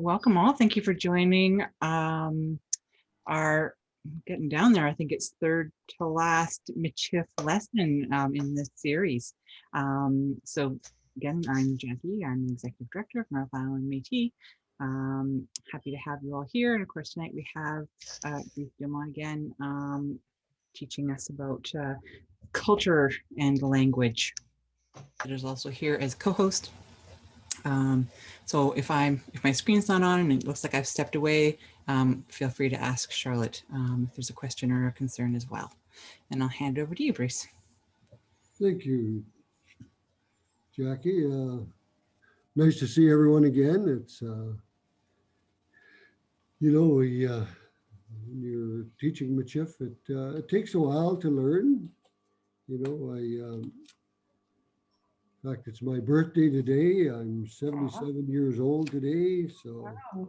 Welcome all. Thank you for joining our, getting down there, I think it's third to last Michif lesson in this series. So again, I'm Jackie. I'm the Executive Director of North Island Métis. Happy to have you all here. And of course, tonight we have Bruce Dumont again teaching us about culture and language. It is also here as co-host. So if my screen's not on and it looks like I've stepped away, feel free to ask Charlotte if there's a question or a concern as well. And I'll hand it over to you, Bruce. Thank you, Jackie. Nice to see everyone again. It's, when you're teaching Michif, it takes a while to learn. In fact, it's my birthday today. I'm 77 years old today. So, wow.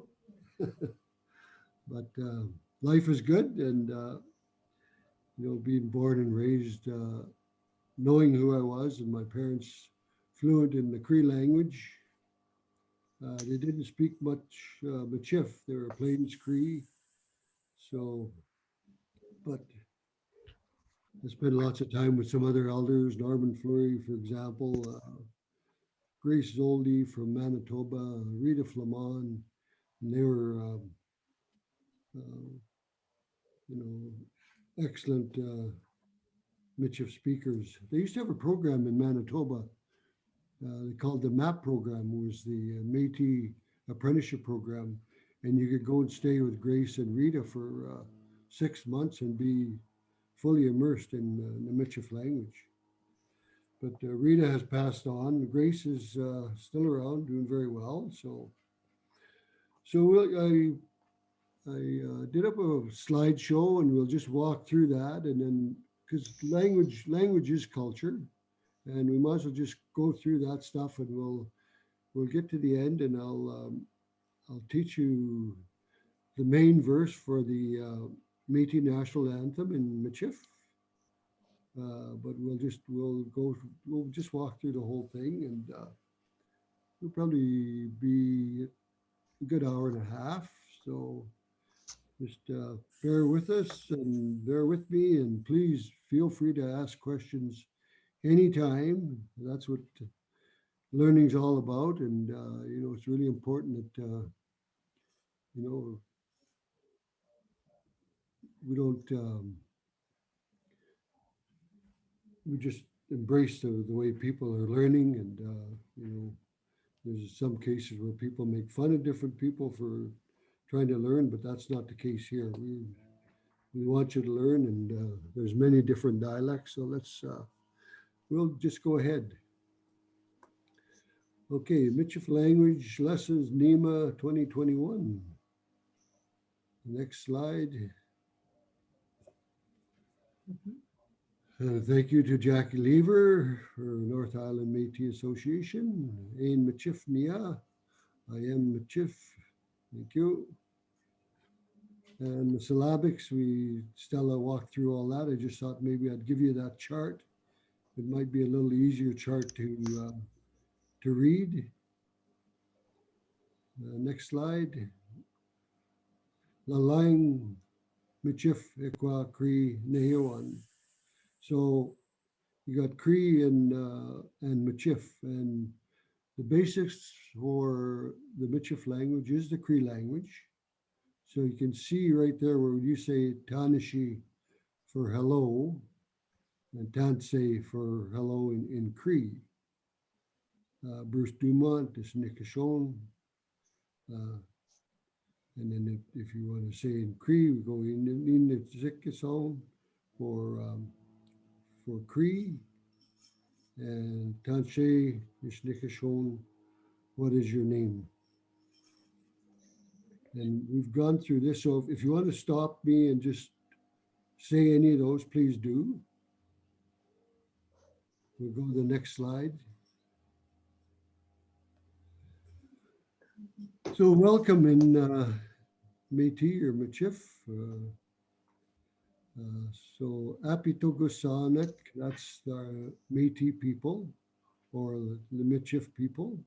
But life is good. And, being born and raised, knowing who I was, and my parents fluent in the Cree language. They didn't speak much Michif. They were Plains Cree. So, but I spent lots of time with some other elders, Norman Fleury, for example, Grace Zoldy from Manitoba, Rita Flamon, and they were, excellent Michif speakers. They used to have a program in Manitoba. They called the MAP program, was the Métis apprenticeship program. And you could go and stay with Grace and Rita for 6 months and be fully immersed in the Michif language. But Rita has passed on. Grace is still around, doing very well. So I did up a slideshow, and we'll just walk through that, and then because language is culture, and we might as well just go through that stuff, and we'll get to the end, and I'll teach you the main verse for the Métis National Anthem in Michif. But we'll just walk through the whole thing, and we'll probably be a good hour and a half. So just bear with us and bear with me, and please feel free to ask questions anytime. That's what learning's all about, and it's really important that we don't we just embrace the way people are learning, and there's some cases where people make fun of different people for trying to learn, but that's not the case here. We want you to learn, and there's many different dialects, so we'll just go ahead. Okay, Michif Language Lessons, NIMA 2021. Next slide. Thank you to Jackie Lever for North Island Métis Association. Ain Michif Nia. I am Michif. Thank you. And the syllabics, Stella walked through all that. I just thought maybe I'd give you that chart. It might be a little easier chart to read. Next slide. Lalang Michif Ekwa Cree Nehewan. So you got Cree and Michif, and the basics for the Michif language is the Cree language. So you can see right there where you say Tanishi for hello, and Tansei for hello in Cree. Bruce Dumont is Nikashon. And then if you want to say in Cree, we go in the Zikasone for Cree. And Tansei is Nikashon, what is your name? And we've gone through this, so if you want to stop me and just say any of those, please do. We'll go to the next slide. So welcome in Métis or Michif. So Apitogosanek, that's the Métis people or the Michif people.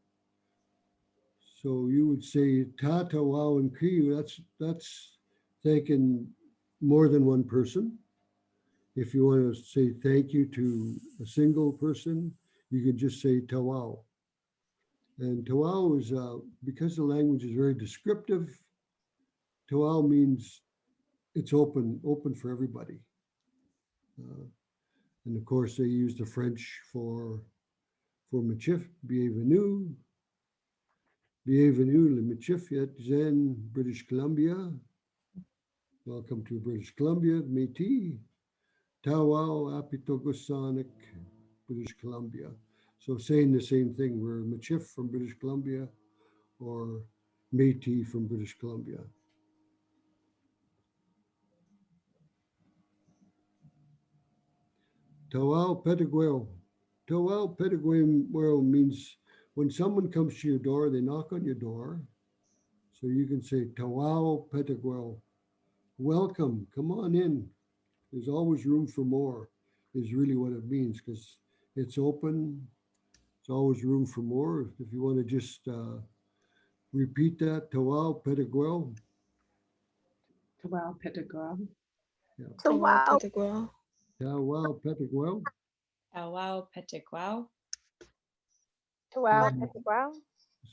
So you would say tata wow and kriu. That's thanking more than one person. If you want to say thank you to a single person, you could just say tawau. And tawau is because the language is very descriptive. Tawau means it's open for everybody. Uh, and of course, they use the French for Michif, bienvenue, bienvenue, le Michif yet Zen, British Columbia. Welcome to British Columbia, Métis, Tawau, Apitogosonic, British Columbia. So saying the same thing, we're Michif from British Columbia or Métis from British Columbia. Tawau Petigueo. Tawau Petigueo means when someone comes to your door, they knock on your door. So you can say Tawau Petigueo. Welcome, come on in. There's always room for more, is really what it means because it's open. There's always room for more. If you want to just repeat that, Tawau Petigueo. Wow, Pentagon. Yeah. Wow. Tawau Petigueo. Wow, Petiguao. Wow, Um, wow.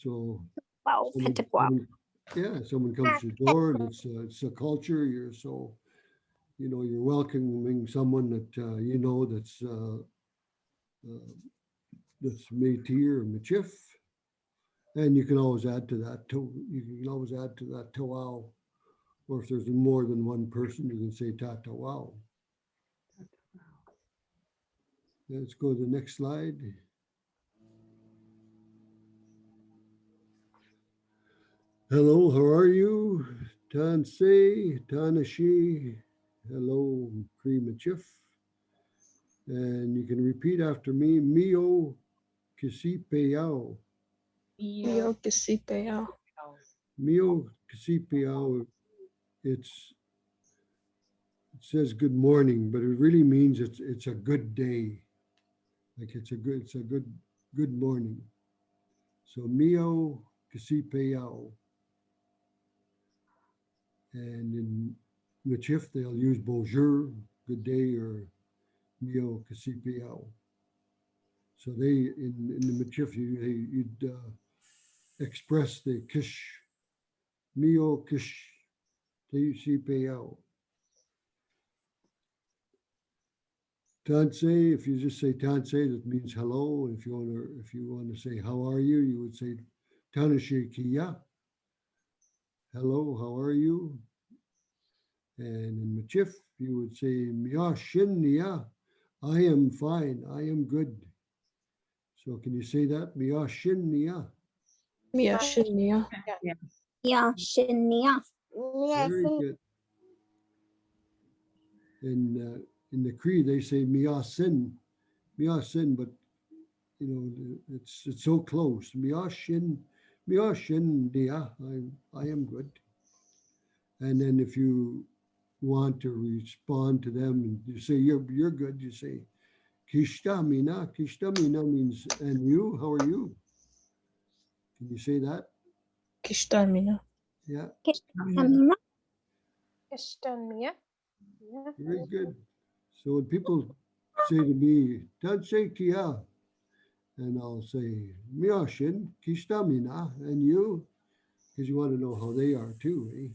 So Wow, someone comes to your door and it's a culture. You're welcoming someone that you know that's Métis or Michif, and you can always add to that. You can always add to that Tawau, or if there's more than one person, you can say Tatawau. Let's go to the next slide. Hello, how are you? Tansei, Tanashi. Hello, Cree Michif. And you can repeat after me, Mio Kisipeyao. Mio Kisipea. Mio Kisipeyao, it says good morning, but it really means it's a good day. Like it's a good morning. So Mio Kisipeyao. And in Michif, they'll use bonjour, good day, or Mio Kisipeyao. So in the Michif, you'd express the kish, Mio kish, Kisipeyao. Tansei, if you just say Tansei, that means hello. And if you want to say how are you, you would say Tanashi Kiya. Hello, how are you? And in Michif, you would say Mia Shin Nia. I am fine, I am good. So can you say that? Mia Shin Nia. Mia Shinya. Yeah, Shinya. Very good. In the Cree, they say Mia Sin, but it's so close. Mia Shin Nia. I am good. And then if you want to respond to them and you say you're good, you say Kishta Mina. Kishta Mina means and you, how are you? Can you say that? Kishtamina. Yeah, Kistamina. Kishtamia. very good. So when people say to me, Tansei Kia, and I'll say Miyashin, Kishta Mina, and you, because you want to know how they are too, eh?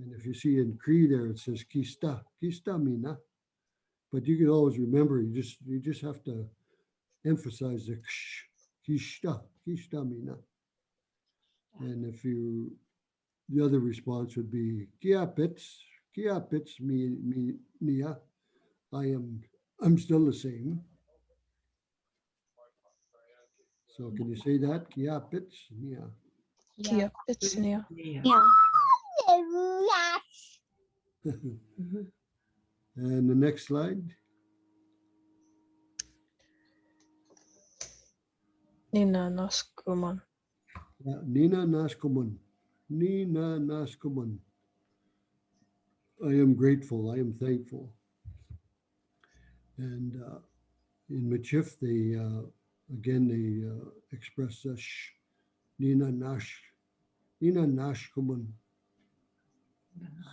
And if you see in Cree there, it says Kista Mina. But you can always remember, you just have to emphasize the Kishta Mina. And the other response would be Kia Pits me Nia. I'm still the same. So can you say that? Kia Pits Nia. Kia Pitsnia. Yeah. And the next slide. Nina Naskuman. Nina Naskoman. Nina Naskoman. I am grateful. I am thankful. And in Michif, they express sh Nina Nashkuman.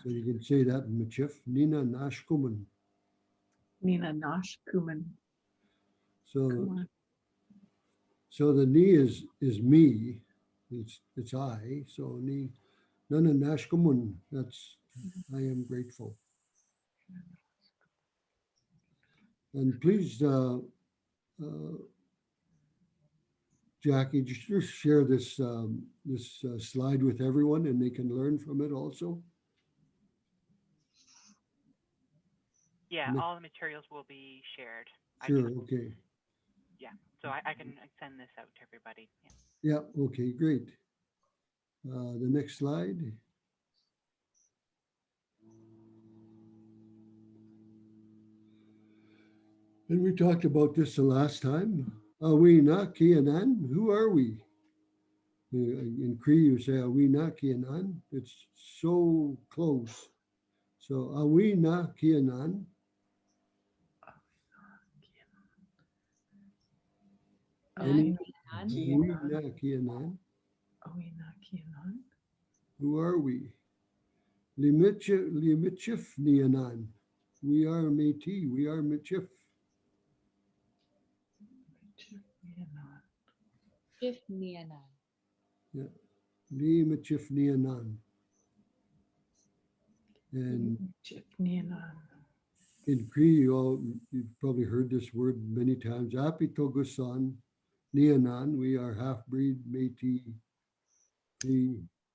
So you can say that in Michif, Nina Nashkuman. Nina Nosh Kuman. So so the ni is me, it's I. So ni Nana Nashkuman. That's I am grateful. And please, Jackie, just share this slide with everyone, and they can learn from it also. Yeah, Ma- all the materials will be shared. Sure. Okay. Yeah, so I can send this out to everybody. Yeah. Yeah. Okay. Great. The next slide. And we talked about this the last time. Awina Kianan. Who are we? In Cree, you say Awina Kianan. It's so close. So Awina Kianan. Awina Kianan. Who are we? Michif Nianan. We are Métis. We are Michif. Yeah. Li Michif Nianan. And in Cree, you've probably heard this word many times. Apitogusan Nianan. We are half-breed Métis.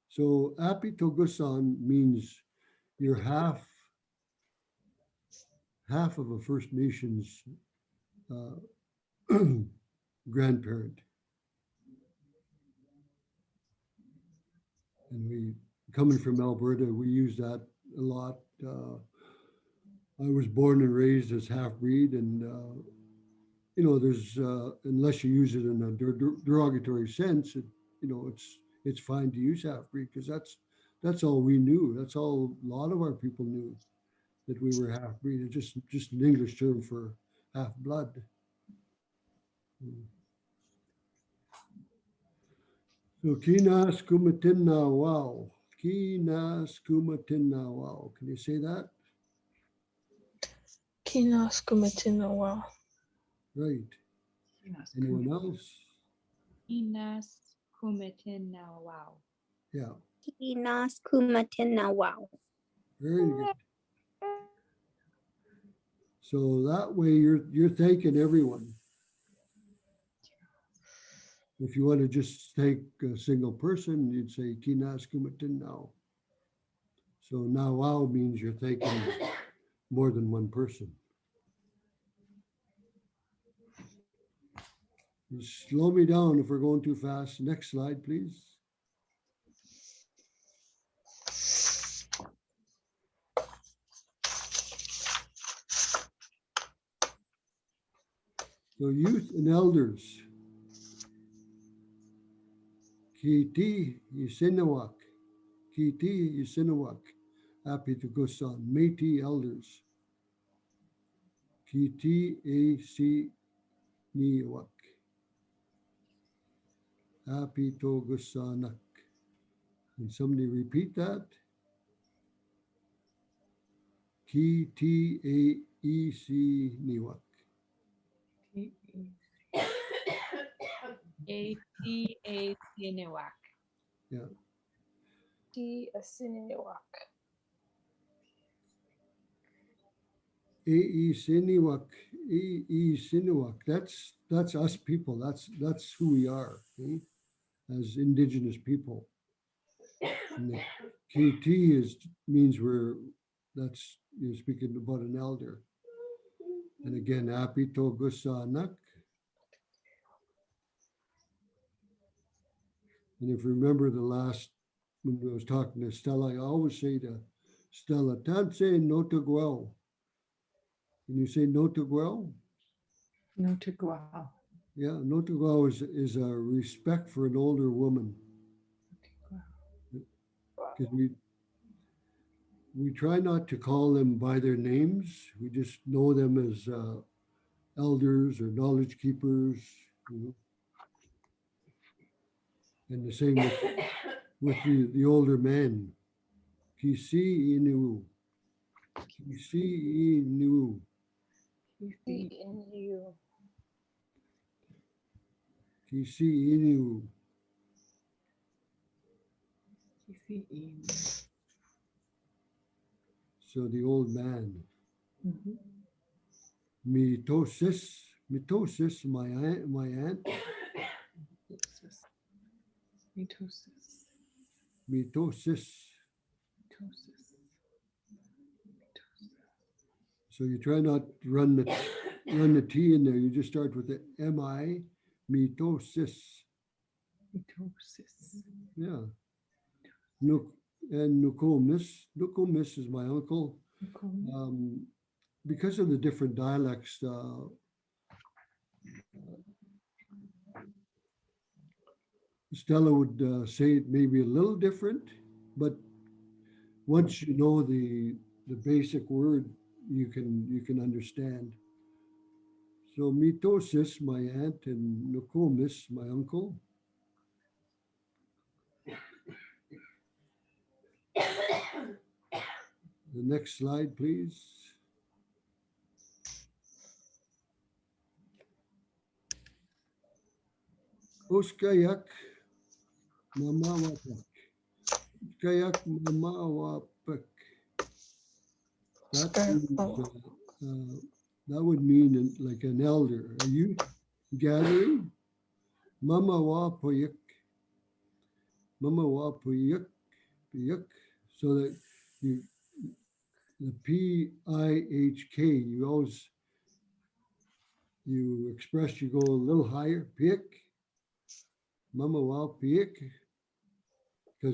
So Apitogusan means you're half of a First Nations grandparent. And we, coming from Alberta, we use that a lot. I was born and raised as half-breed, and there's unless you use it in a derogatory sense, it's fine to use half-breed because that's all we knew. That's all a lot of our people knew, that we were half-breed. It's just an English term for half-blood. So Kinas Kumatinna Wow. Kinas Kumatinna Wow. Can you say that? Kinas kumatina wow. Right. Anyone else? Inas kumatin now wow. Yeah. Inas kumatin now wow. Very good. So that way you're thanking everyone. If you want to just thank a single person, you'd say Kinas Kumatin now. So now wow means you're thanking more than one person. Just slow me down if we're going too fast. Next slide, please. So youth and elders. Kiti Yisinawak. Kiti Yisinawak. Happy to go son. Métis elders. Kiti AC Niwak. Happy to go sonak. Can somebody repeat that? Kiti AEC Niwak. A-T-A Sinewak. Yeah. Ti asininiwak. Siniwak, Siniwak. That's us people. That's who we are, eh? As Indigenous people. And the KT means you're speaking about an elder. And again, Api Togusanak. And if you remember when I was talking to Stella, I always say to Stella, Tanse no to guel. Can you say no to guel? No to go out. Yeah, no to guel is a respect for an older woman. Because we try not to call them by their names. We just know them as elders or knowledge keepers. And the same with the older men. Kisi inu. Kisi inu. He in you. Kisi inu. So the old man. Mitosis. Mitosis, my aunt. Mitosis. Mitosis. So you try not to run the T in there. You just start with the MI. Mitosis. Mitosis. Yeah. And Nukomis. Nukomis is my uncle. Because of the different dialects, Stella would say it maybe a little different, but once you know the basic word, you can understand. So Mitosis, my aunt, and Nukomis, my uncle. The next slide, please. Uskayak Mamawapak. Uskayak Mamawapak. That would mean like an elder, a youth gathering. Mamawapayak. Mamawapayak. So that you, the PIHK, you express, you go a little higher, pick, mama wow, pick,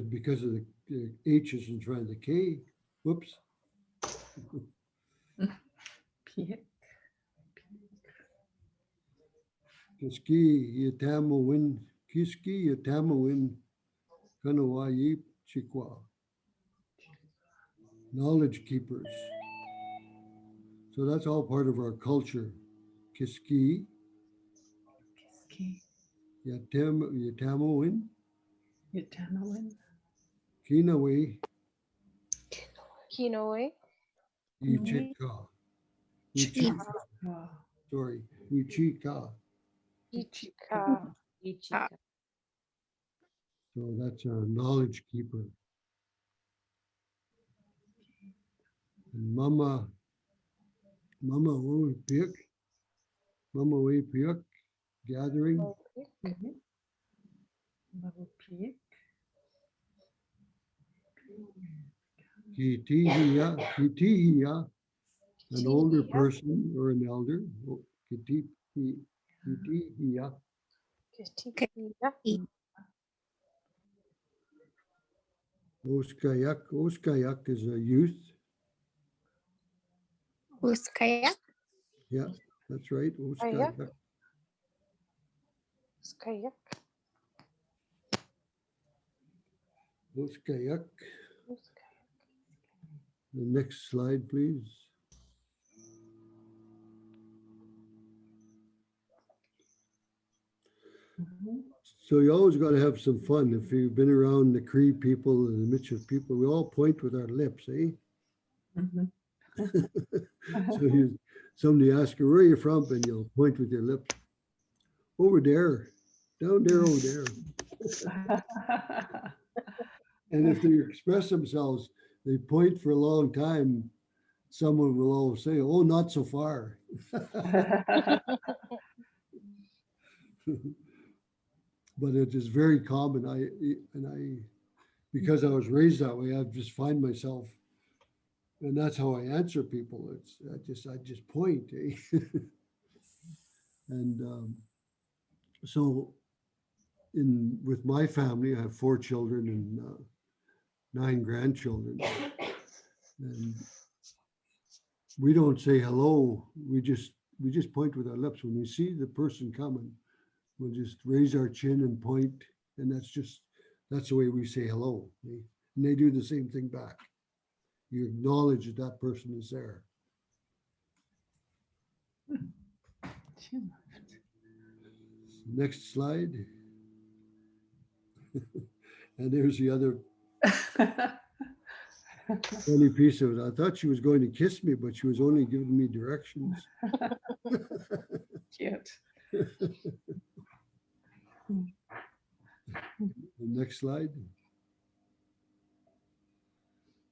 because of the H's in front of the K. Whoops. Kiski yatamawin, kiski yatamawin, kanawayi chikwa. Knowledge keepers. So that's all part of our culture. Kiski. Yatamawin. Kinawe. Kinoe. Ichika. Sorry. Ichika. Ichika. Ichika. So that's our knowledge keeper. And Mama Pick. Mama Pick gathering. Kitihiya, an older person or an elder. Kitihiya. Oskayak is a youth. Uskayak. Yeah, that's right. Oskayak. Skayak. Oskayak. The next slide, please. So you always got to have some fun. If you've been around the Cree people and the Michif people, we all point with our lips, eh? So somebody asks you, where are you from? And you'll point with your lips. Over there, down there, over there. And if they express themselves, they point for a long time, someone will always say, oh, not so far. But it is very common. Because I was raised that way, I just find myself, and that's how I answer people. I just point, eh? And so with my family, I have 4 children and 9 grandchildren. And we don't say hello. We just point with our lips. When we see the person coming, we'll just raise our chin and point. And that's the way we say hello. Eh? And they do the same thing back. You acknowledge that person is there. Next slide. And there's the other funny piece of it. I thought she was going to kiss me, but she was only giving me directions. Cute. The next slide.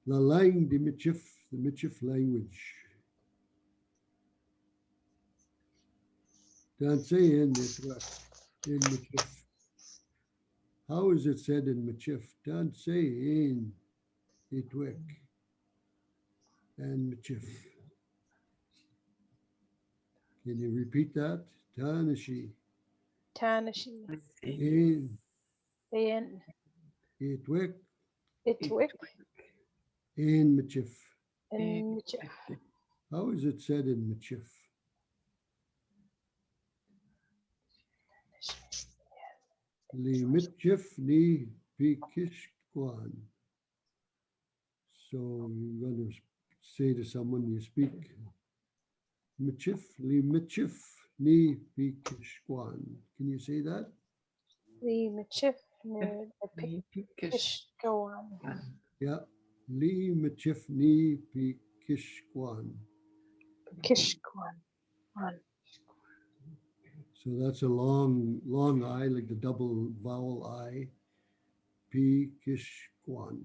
La langue de Michif, the Michif language. Danse in Michif. How is it said in Michif? Danse in Itwek and Michif. Can you repeat that? Tanashi Tanashi. in In Itwek Itwik. in Michif. In Michif. How is it said in Michif? Li Michif ni Pikishkwan. So you're going to say to someone you speak Michif, li Michif ni Pikishkwan. Can you say that? The Michif. The Pishkawan. Yeah. Li Michif ni Pikishkwan. Kishkwan. So that's a long I, like the double vowel I. Pikishkwan.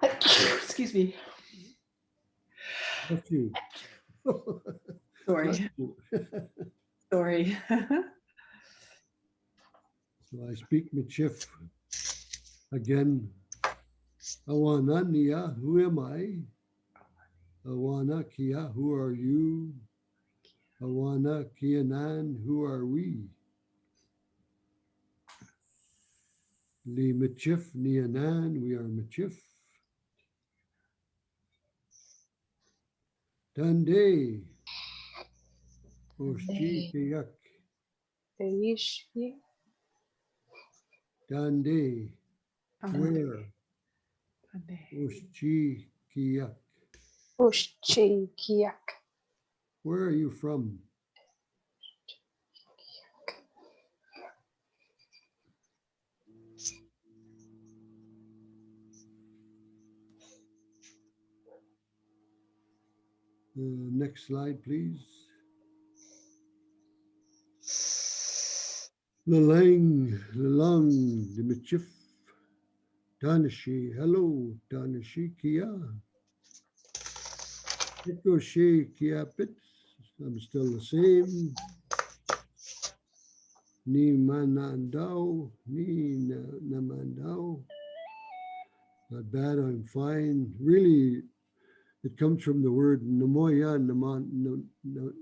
Excuse me. That's you. Sorry. That's you. Sorry. So I speak Michif again. Awana Nia, who am I? Awana Kia, who are you? Awana Kianan, who are we? Li Michif Nianan, we are Michif. Dande, Oshchi Kayak, Eishi. Dande, where? Oshchi Kiyak, Ushchi Kiak. where are you from? Next slide, please. Lalang, de Michif, Tanashi, hello, Tanashi Kia. Ekoshe Kia Pits, I'm still the same. Ni Manandao, Ni Namandao. Not bad, I'm fine. Really, it comes from the word Namoya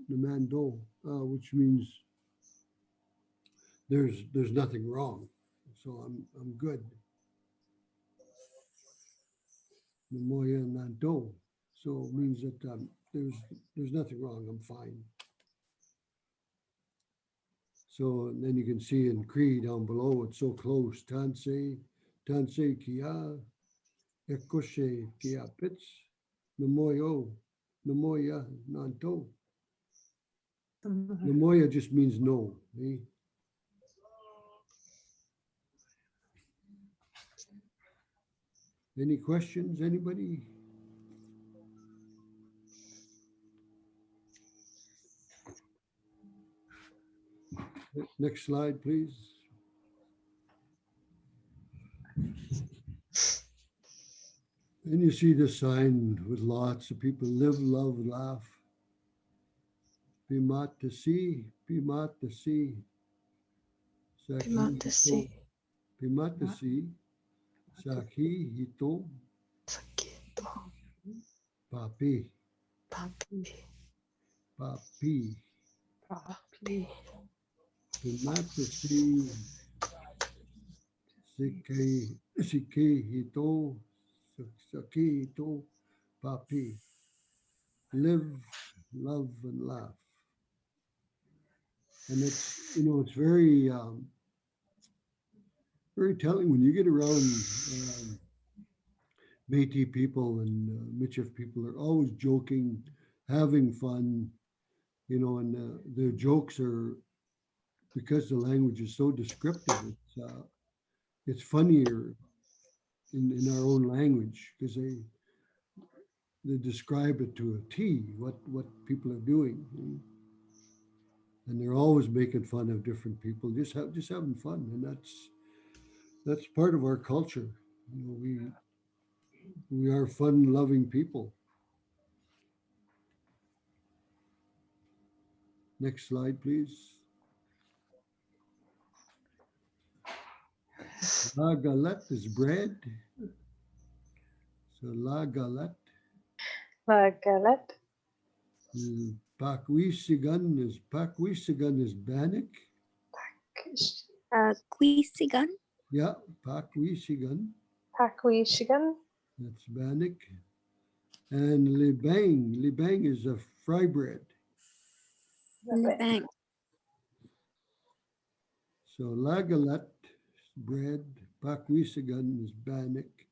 Namando, which means there's nothing wrong. So I'm good. Namoya Nando. So it means that there's nothing wrong. I'm fine. So then you can see in Cree down below, it's so close. Tanse Kia, Ekoshe Kia Pits, Namoya Nanto. Namoya just means no. Eh? Any questions, anybody? Next slide, please. And you see the sign with lots of people live, love, laugh. Pimat to see, Pimat to see. Pimatasi. Pimat to see. Saki hito Sakito. papi. Papi. Papi. Papi. Pimat to see. Siki hito. Saki hito papi. Live, love, and laugh. And it's, it's very, very telling when you get around Métis people and Michif people. They're always joking, having fun, and their jokes are because the language is so descriptive, it's funnier in our own language because they describe it to a T, what people are doing. And they're always making fun of different people, just having fun. And that's part of our culture. You know, we are fun-loving people. Next slide, please. La galette is bread. So la galette. La galette. Pakwisigan is bannock. Quisigan. Yeah, pakwisigan. Pakwishigan. That's bannock. And libang is a fry bread. Bang. So la galette is bread, pakwisigan is bannock,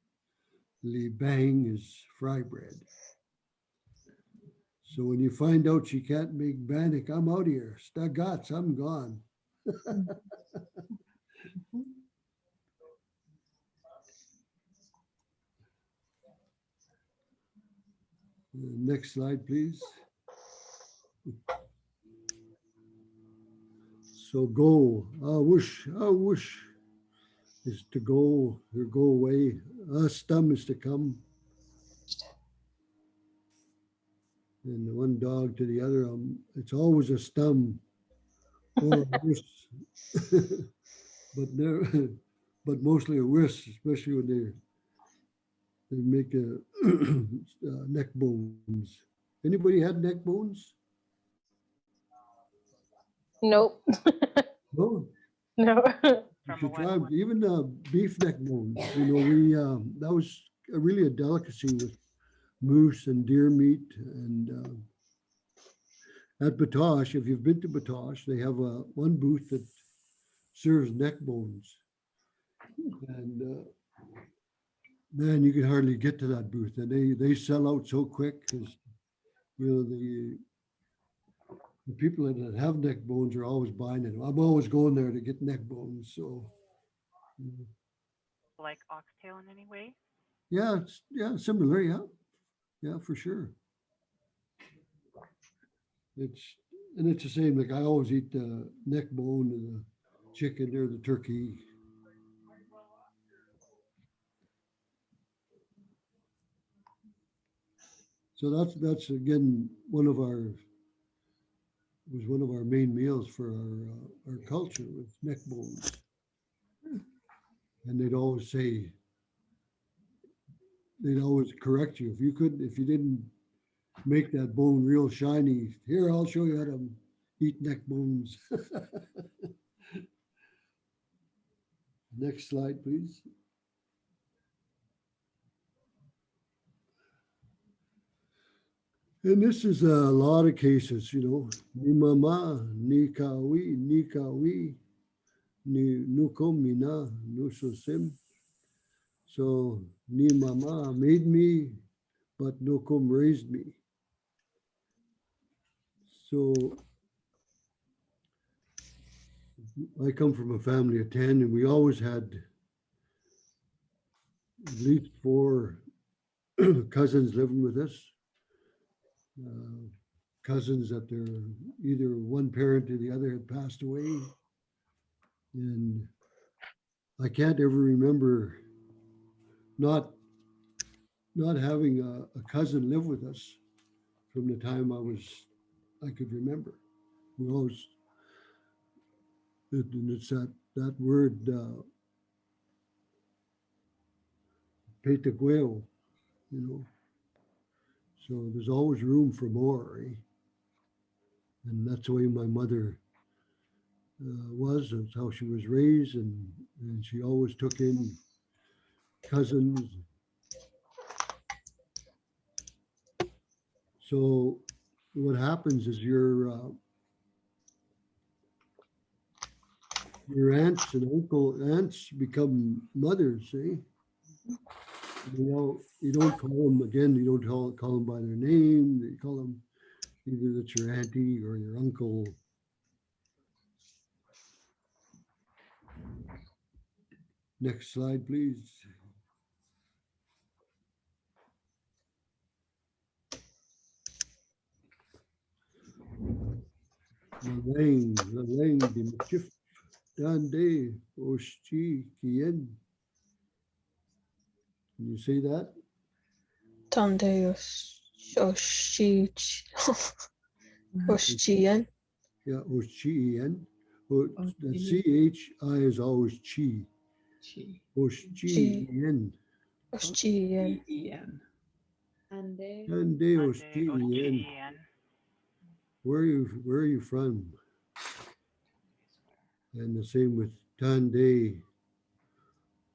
libang is fry bread. So when you find out you can't make bannock, I'm out of here. Stagats, I'm gone. Next slide, please. So go, whoosh is to go or go away. Stum is to come. And one dog to the other, it's always a stum or a whoosh. but mostly a whoosh, especially when they make neck bones. Anybody had neck bones? Nope. No. No. You should try even beef neck bones. You know, we that was really a delicacy with moose and deer meat. And at Batoche, if you've been to Batoche, they have one booth that serves neck bones. And man, you can hardly get to that booth, and they sell out so quick because you know the people that have neck bones are always buying it. I'm always going there to get neck bones. So Like oxtail in any way? yeah, similar, yeah, for sure. It's the same. Like I always eat the neck bone and the chicken or the turkey. So that's again one of our main meals for our culture with neck bones. And they'd always correct you if you didn't make that bone real shiny. Here, I'll show you how to eat neck bones. Next slide, please. And this is a lot of cases, you know. Ni mama, ni kawi, ni nukomina, nusosim. So ni mama made me, but nukom raised me. So I come from a family of 10, and we always had at least 4 cousins living with us. Cousins that they're either one parent or the other had passed away. And I can't ever remember not having a cousin live with us from the time I could remember. We always, it's that word, petegueo, you know. So there's always room for more, eh? And that's the way my mother was. That's how she was raised, and she always took in cousins. So what happens is your aunts and aunts become mothers, eh? You don't call them again. You don't call them by their name. You call them either that's your auntie or your uncle. Next slide, please. The lang di Michif Dande Oshi Kien. Can you say that? Tande Oshien. Yeah, Oshien. The CHI is always chi. Oshien. Oshien. E-E-N. Dande Ande Oshien. Oshien. Where are you from? And the same with Tande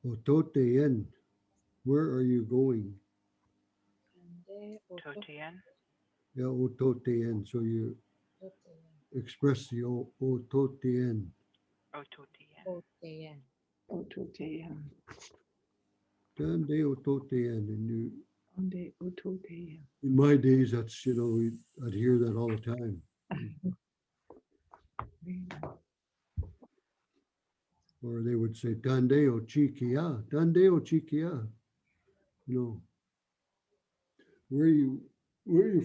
Ototeyen. Where are you going? Totien. Yeah, Ototeyen. So you express the Ototeyen. Ototien. Ototeyan. Tande Ototeyen. And you, Ande ototeyan. in my days, that's, I'd hear that all the time. Or they would say, Tande Ochikia, Tande Ochikia. Where are you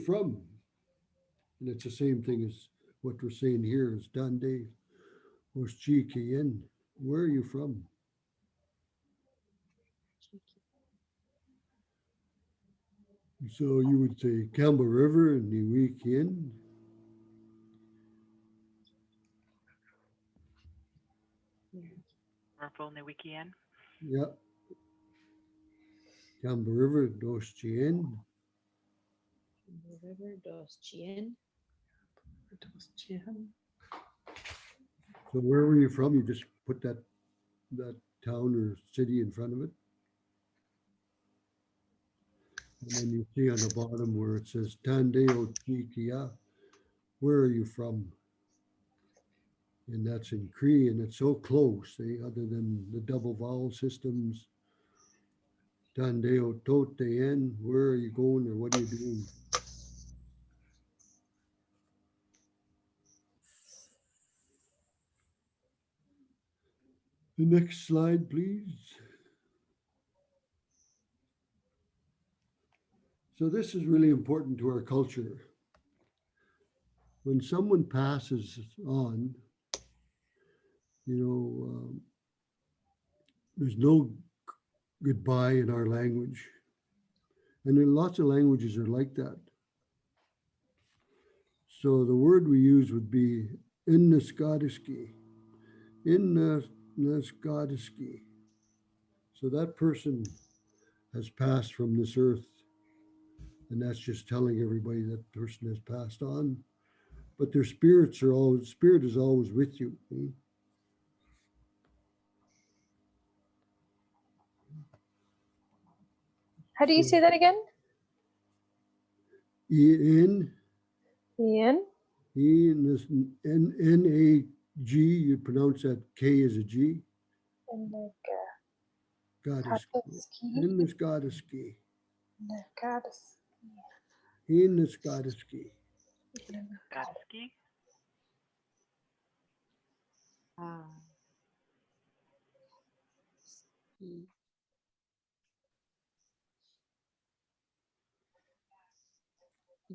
from? And it's the same thing as what we're saying here is Tande Ochikiyen. Where are you from? So you would say Campbell River and Niwikian. Merville Niwikien. Yeah. Campbell River, Doschien. Ototeyan. So where were you from? You just put that town or city in front of it. And then you see on the bottom where it says Tandeo Chikia. Where are you from? And that's in Cree, and it's so close, other than the double vowel systems. Tandeo Toteyen, where are you going or what are you doing? The next slide, please. So this is really important to our culture. When someone passes on, there's no goodbye in our language. And there are lots of languages are like that. So the word we use would be innaskadiski. Innaskadiski. So that person has passed from this earth. And that's just telling everybody that person has passed on. But their spirit is always with you. How do you say that again? Ian, Ian? N-A-G, you pronounce that K as a G. And like Goddess. Kataski. In this Goddesski. Goddess. In this Goddesski. Gatsky.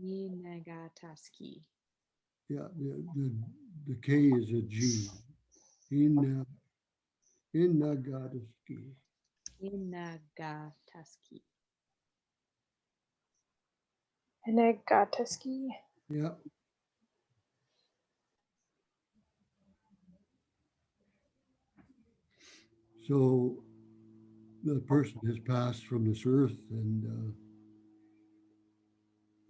Nagataski. Yeah, the K is a G. In Goddesski. Nagataski. And Gataski. Yeah. So the person has passed from this earth and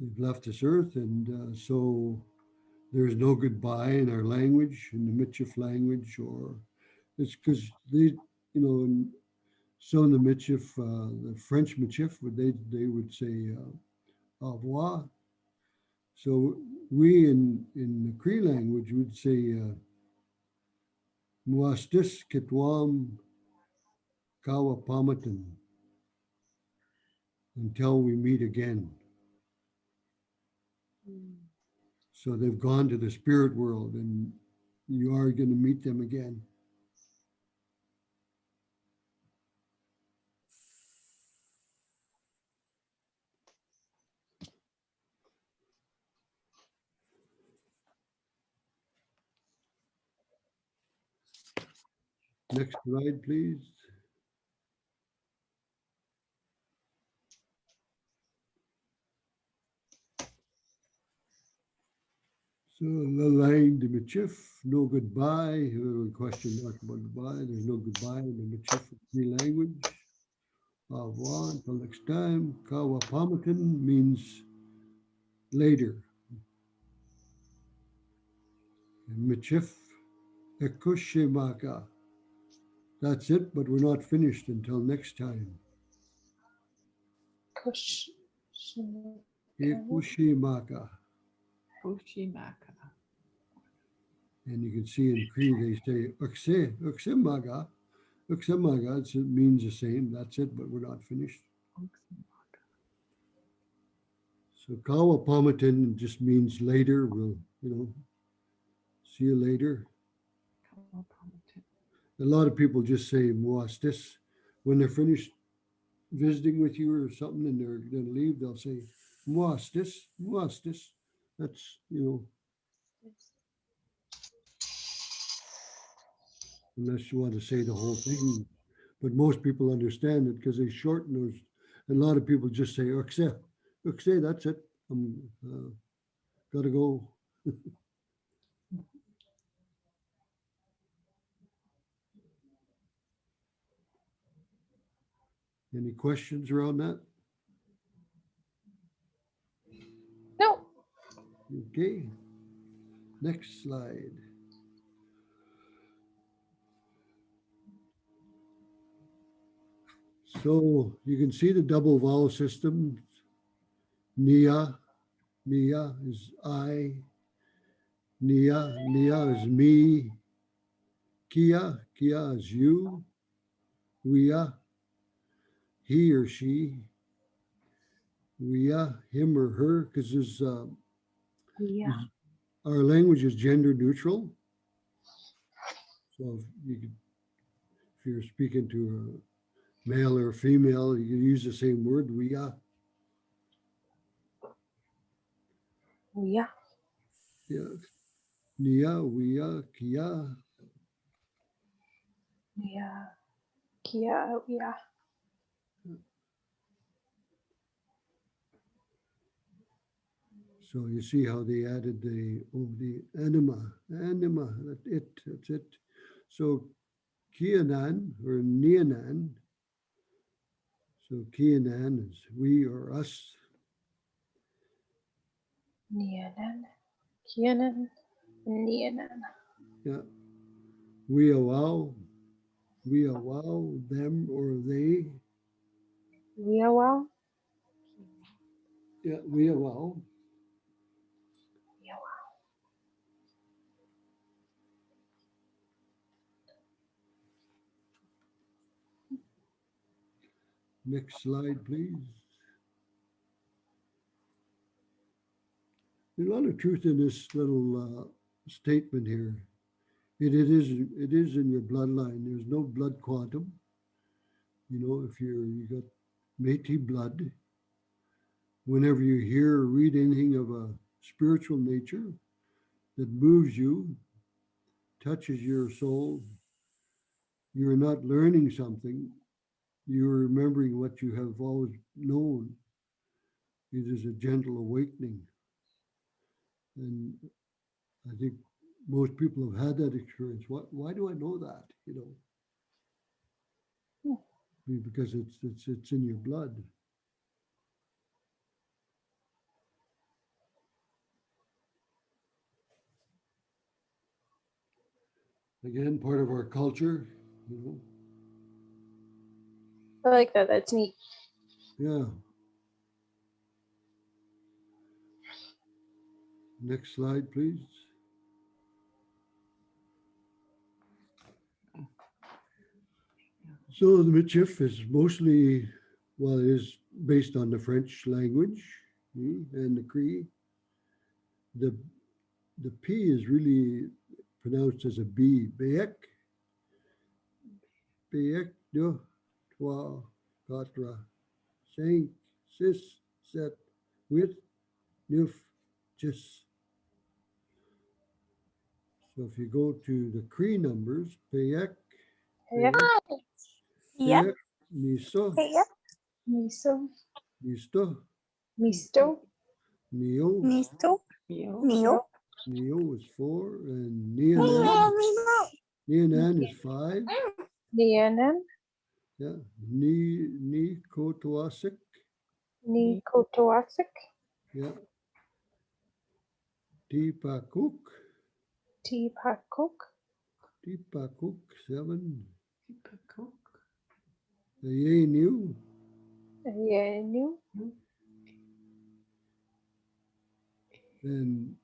they've left this earth, and so there's no goodbye in our language, in the Michif language, or it's because and so in the Michif, the French Michif, they would say au revoir. So we in the Cree language would say muastis kitwam kawapamatan, until we meet again. So they've gone to the spirit world and you are going to meet them again. Next slide, please. So the line to Michif, no goodbye. Question mark about goodbye. There's no goodbye in the Michif Cree language. Au revoir, until next time. Kawapamakan means later. Michif Ekushimaka. That's it, but we're not finished until next time. Kush. Ekushimaka. Bushimaka. And you can see in Cree they say Ukse, Uksemaga. Uksemaga, it means the same. That's it, but we're not finished. So Kawapamatin just means later. We'll, see you later. A lot of people just say Muastis. When they're finished visiting with you or something and they're going to leave, they'll say Muastis, Muastis. That's, unless you want to say the whole thing. But most people understand it because they shorten those. And a lot of people just say Ukse, Ukse, that's it. I'm gotta go. Any questions around that? No. Okay. Next slide. So you can see the double vowel system. Nia, Nia is I. Nia, Nia is me. Kia, Kia is you. Wea, he or she. Wea, him or her, because there's Yeah. our language is gender neutral. So if you're speaking to a male or a female, you can use the same word, wea. Yeah. Yeah. Nia, wea, kia. Yeah. Kia. Yeah. So you see how they added the anima, that's it. So kianan or nianan. So kianan is we or us. Nianan. Kianan. Nianan. Yeah. We allow them or they. Wiawa. Yeah, we allow. Wiawa. Next slide, please. There's a lot of truth in this little statement here. It is in your bloodline. There's no blood quantum. If you got Métis blood, whenever you hear or read anything of a spiritual nature that moves you, touches your soul, you're not learning something, you're remembering what you have always known. It is a gentle awakening. And I think most people have had that experience. Why do I know that? Because it's in your blood. Again, part of our culture, I like that. That's neat. Yeah. Next slide, please. So the Michif is mostly, well, it is based on the French language and the Cree. The P is really pronounced as a B. Beek. Beek, deux, trois, quatre, cinq, six, sept, huit, neuf, dix. So if you go to the Cree numbers, Beek, Kaya. Yeah. Miso. Yeah. Miso. Misto. Misto. Neo. Nisto. Mio. Neo. Neo is 4. And Neo. Nianan. Nianan is 5. Nianan. Yeah. Ni Kotoasik. Ni Kotoasik. Yeah. Tipakuk. Tipakuk. Tipakuk 7. Cook. Ye new. Yenu. And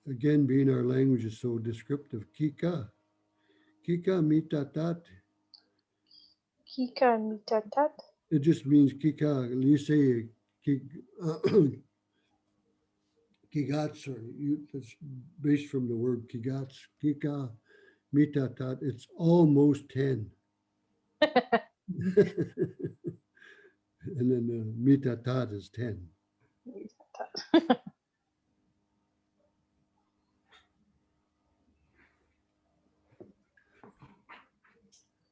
again, being our language is so descriptive. Kika. Kika mitatat. Kika mitatat. It just means kika. You say kigats, or it's based from the word kigats. Kika mitatat. It's almost 10. And then mitatat is 10.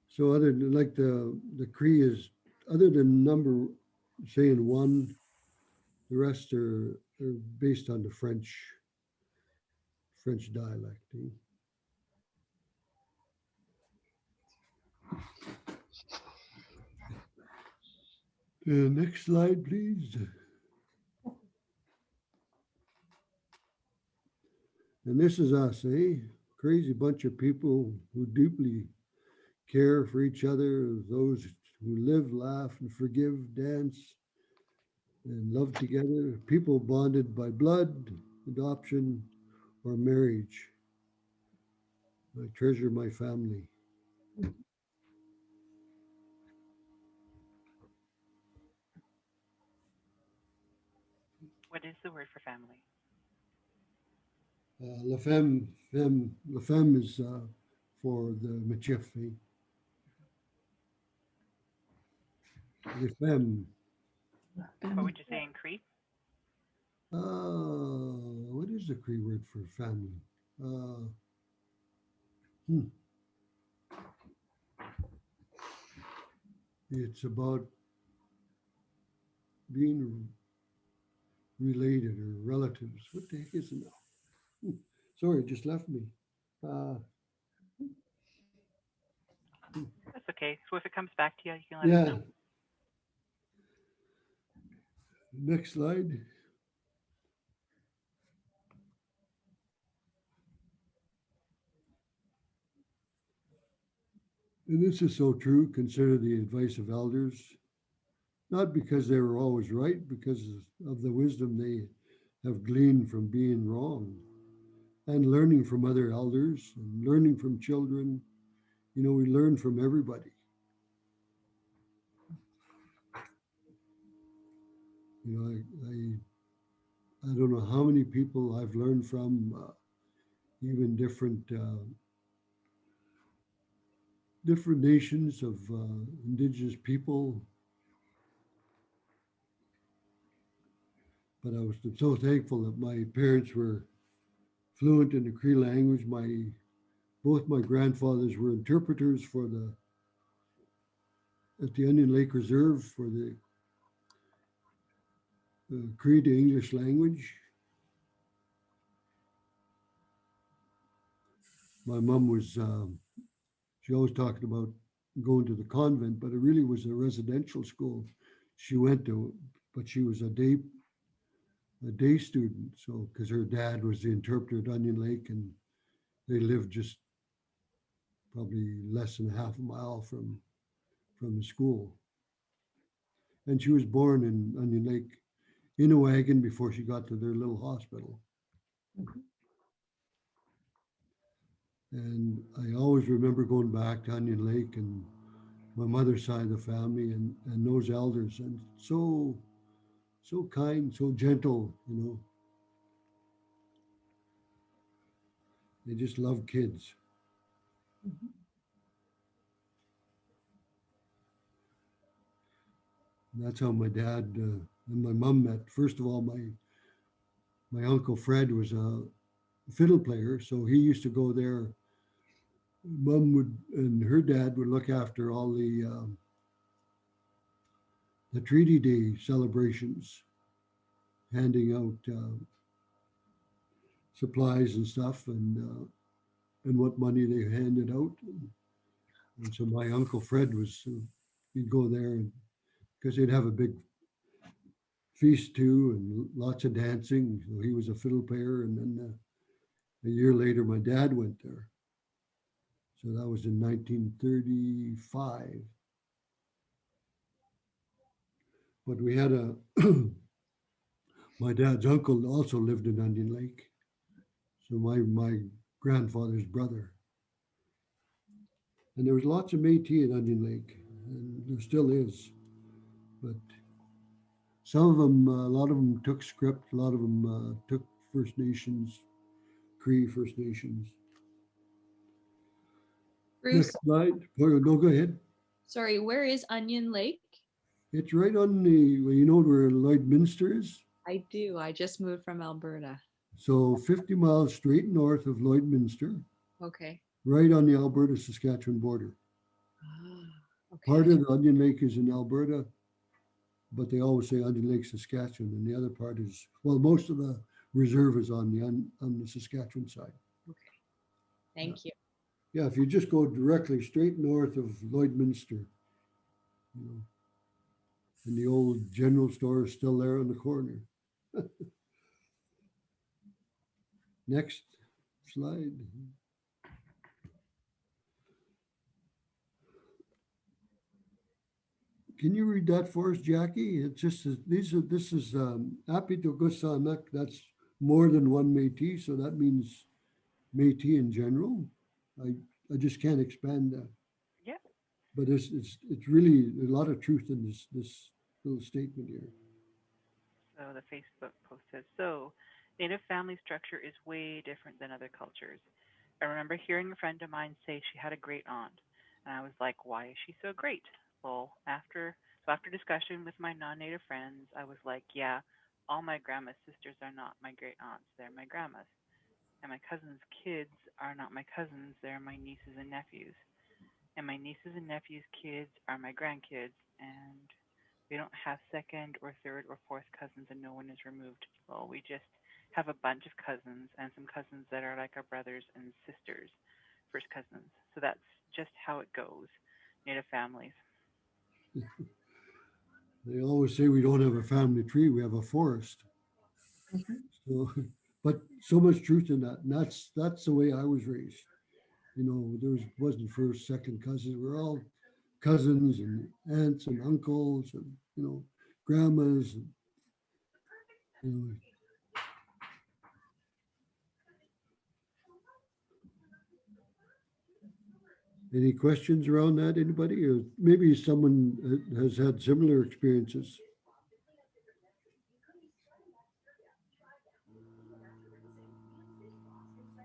So other than like the Cree is, other than number saying 1, the rest are based on the French dialect. Next slide, please. And this is us, eh? Crazy bunch of people who deeply care for each other, those who live, laugh, and forgive, dance, and love together. People bonded by blood, adoption, or marriage. I treasure my family. What is the word for family? La femme is for the Michif. La femme. What would you say in Cree? What is the Cree word for family? It's about being related or relatives. What the heck is it now? Sorry, it just left me. That's okay. So if it comes back to you, you can let us Yeah. know. Next slide. And this is so true. Consider the advice of elders, not because they were always right, because of the wisdom they have gleaned from being wrong and learning from other elders and learning from children. You know, we learn from everybody. You know, I don't know how many people I've learned from, even different nations of indigenous people. But I was so thankful that my parents were fluent in the Cree language. Both my grandfathers were interpreters at the Onion Lake Reserve for the Cree to English language. My mom was, she always talked about going to the convent, but it really was a residential school she went to, but she was a day student. So, because her dad was the interpreter at Onion Lake, and they lived just probably less than half a mile from the school. And she was born in Onion Lake in a wagon before she got to their little hospital. And I always remember going back to Onion Lake and my mother's side of the family and those elders, and so kind, so gentle, you know. They just love kids. And that's how my dad and my mom met. First of all, my uncle Fred was a fiddle player, so he used to go there Mom would and her dad would look after all the Treaty Day celebrations, handing out supplies and stuff, and what money they handed out. And so my uncle Fred was he'd go there and because they'd have a big feast too and lots of dancing. So he was a fiddle player, and then a year later my dad went there. So that was in 1935. But we had a my dad's uncle also lived in Onion Lake. So my grandfather's brother. And there was lots of Métis in Onion Lake, and there still is. But some of them, a lot of them took script, a lot of them took First Nations, Cree First Nations. Bruce, Next slide. No, go ahead. sorry, where is Onion Lake? It's right on the, well, you know where Lloydminster is? I do. I just moved from Alberta. So 50 miles straight north of Lloydminster, Okay. right on the Alberta-Saskatchewan border. Ah, okay. Part of the Onion Lake is in Alberta, but they always say Onion Lake, Saskatchewan, and the other part is, well, most of the reserve is on the Saskatchewan side. Okay. Thank you. Yeah, if you just go directly straight north of Lloydminster, you know, and the old general store is still there on the corner. Next slide. Can you read that for us, Jackie? It's just this is Apito Gosanak. That's more than one Métis, so that means Métis in general. I just can't expand that. Yeah. But it's really a lot of truth in this little statement here. So the Facebook post says, so Native family structure is way different than other cultures. I remember hearing a friend of mine say she had a great aunt, and I was like, why is she so great? Well, after discussion with my non-native friends, I was like, yeah, all my grandma's sisters are not my great aunts, they're my grandmas. And my cousin's kids are not my cousins, they're my nieces and nephews. And my nieces and nephews' kids are my grandkids, and we don't have second or third or fourth cousins, and no one is removed. Well, we just have a bunch of cousins and some cousins that are like our brothers and sisters, first cousins. So that's just how it goes, Native families. They always say we don't have a family tree, we have a forest. Mhm. So, but so much truth in that. And that's the way I was raised. You know, wasn't first, second cousins. We're all cousins and aunts and uncles and, you know, grandmas. And, you know. Any questions around that, anybody? Or maybe someone has had similar experiences.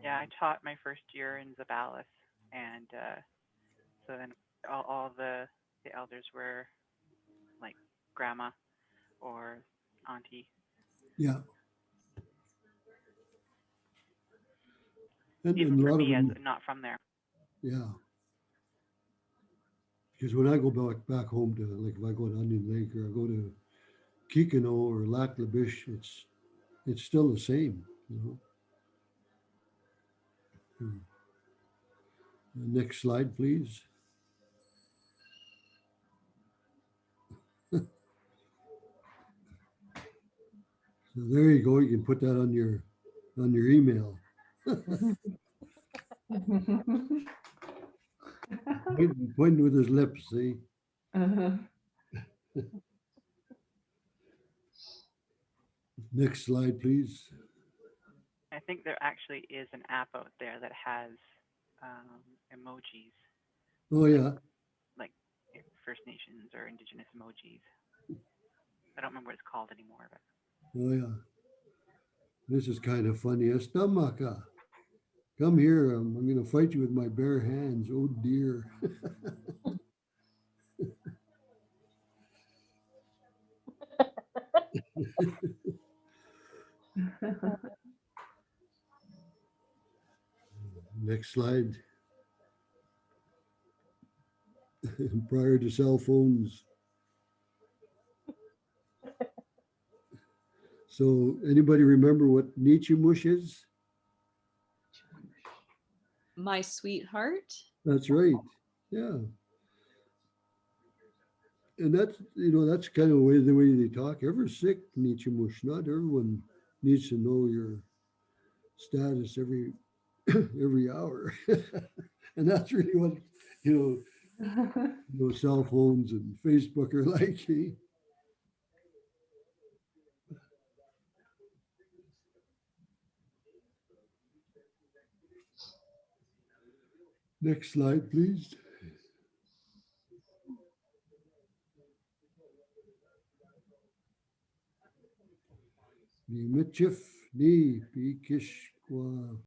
Yeah, I taught my first year in Zabalis, and so then all the elders were like grandma or auntie. Yeah. And Even a for lot of me as them, not from there. yeah. Because when I go back home to, like if I go to Onion Lake or I go to Kikino or Lac La Biche, it's still the same, you know. Next slide, please. So there you go. You can put that on your email. Pointing with his lips, see? Uh-huh. Next slide, please. I think there actually is an app out there that has emojis, Oh, yeah. like First Nations or Indigenous emojis. I don't remember what it's called anymore, but Oh, yeah. This is kind of funny. Estamaka. Come here. I'm going to fight you with my bare hands. Oh, dear. Next slide. prior to cell phones. So anybody remember what Nichimush is? My sweetheart. That's right. Yeah. And that's, that's kind of the way they talk. Ever sick, Nichimush. Not everyone needs to know your status every every hour. And that's really what, cell phones and Facebook are like. Eh? Next slide, please. Ni Michif, ni Pikishkwa.